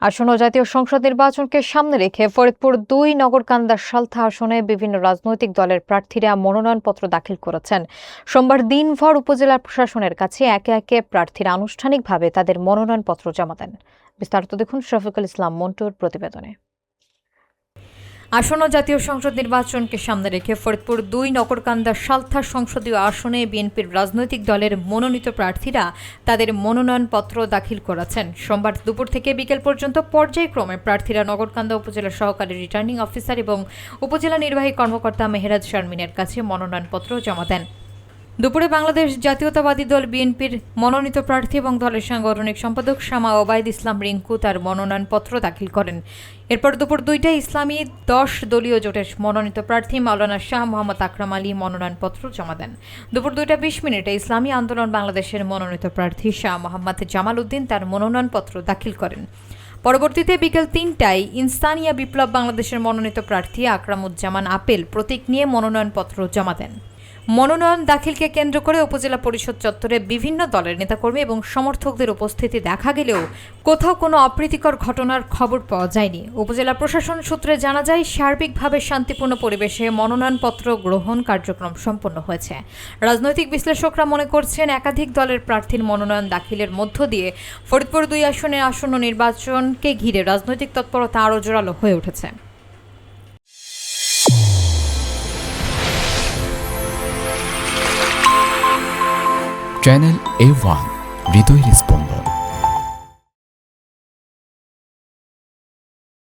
আসন্ন জাতীয় সংসদ নির্বাচনকে সামনে রেখে ফরিদপুর ২ নগরকান্দার সালথা আসনে বিভিন্ন রাজনৈতিক দলের প্রার্থীরা মনোনয়নপত্র দাখিল করেছেন। সোমবার দিনভর উপজেলা প্রশাসনের কাছে একে একে প্রার্থীরা আনুষ্ঠানিকভাবে তাদের মনোনয়নপত্র জমা দেন। বিস্তারিত দেখুন শফিকুল ইসলাম মন্টুর প্রতিবেদনে। আসন্ন জাতীয় সংসদ নির্বাচনকে সামনে রেখে ফরিদপুর ২ নগরকান্দার সালথা সংসদীয় আসনে বিএনপির রাজনৈতিক দলের মনোনীত প্রার্থীরা তাদের মনোনয়নপত্র দাখিল করেছেন। সোমবার দুপুর থেকে বিকেল পর্যন্ত পর্যায়ক্রমে প্রার্থীরা নগরকান্দা উপজেলা সহকারী রিটার্নিং অফিসার এবং উপজেলা নির্বাহী কর্মকর্তা মেহেরাজ শারমিনের কাছে মনোনয়নপত্র জমা দেন। দুপুরে বাংলাদেশ জাতীয়তাবাদী দল বিএনপির মনোনীত প্রার্থী এবং দলের সাংগঠনিক সম্পাদক শামা ওবায়দ ইসলাম রিঙ্কু তার মনোনয়নপত্র দাখিল করেন। এরপর দুপুর ২টায় ইসলামী ১০ দলীয় জোটের মনোনীত প্রার্থী মাওলানা শাহ মোহাম্মদ আকরাম আলী মনোনয়নপত্র জমা দেন। দুপুর ২টা ২০ ইসলামী আন্দোলন বাংলাদেশের মনোনীত প্রার্থী শাহ মোহাম্মদ জামাল উদ্দিন তার মনোনয়নপত্র দাখিল করেন। পরবর্তীতে বিকেল ৩টায় ইনসানিয়া বিপ্লব বাংলাদেশের মনোনীত প্রার্থী আকরামুজ্জামান আপেল প্রতীক নিয়ে মনোনয়নপত্র জমা দেন। মনোনয়ন দাখিলকে কেন্দ্র করে উপজেলা পরিষদ চত্বরে বিভিন্ন দলের নেতাকর্মী এবং সমর্থকদের উপস্থিতি দেখা গেলেও কোথাও কোনো অপ্রীতিকর ঘটনার খবর পাওয়া যায়নি। উপজেলা প্রশাসন সূত্রে জানা যায়, সার্বিকভাবে শান্তিপূর্ণ পরিবেশে মনোনয়নপত্র গ্রহণ কার্যক্রম সম্পন্ন হয়েছে। রাজনৈতিক বিশ্লেষকরা মনে করছেন, একাধিক দলের প্রার্থীর মনোনয়ন দাখিলের মধ্য দিয়ে ফরিদপুর ২ আসনের আসন্ন নির্বাচনকে ঘিরে রাজনৈতিক তৎপরতা আরও জোরালো হয়ে উঠেছে। চ্যানেল A1 হৃদয়ের স্পন্দন।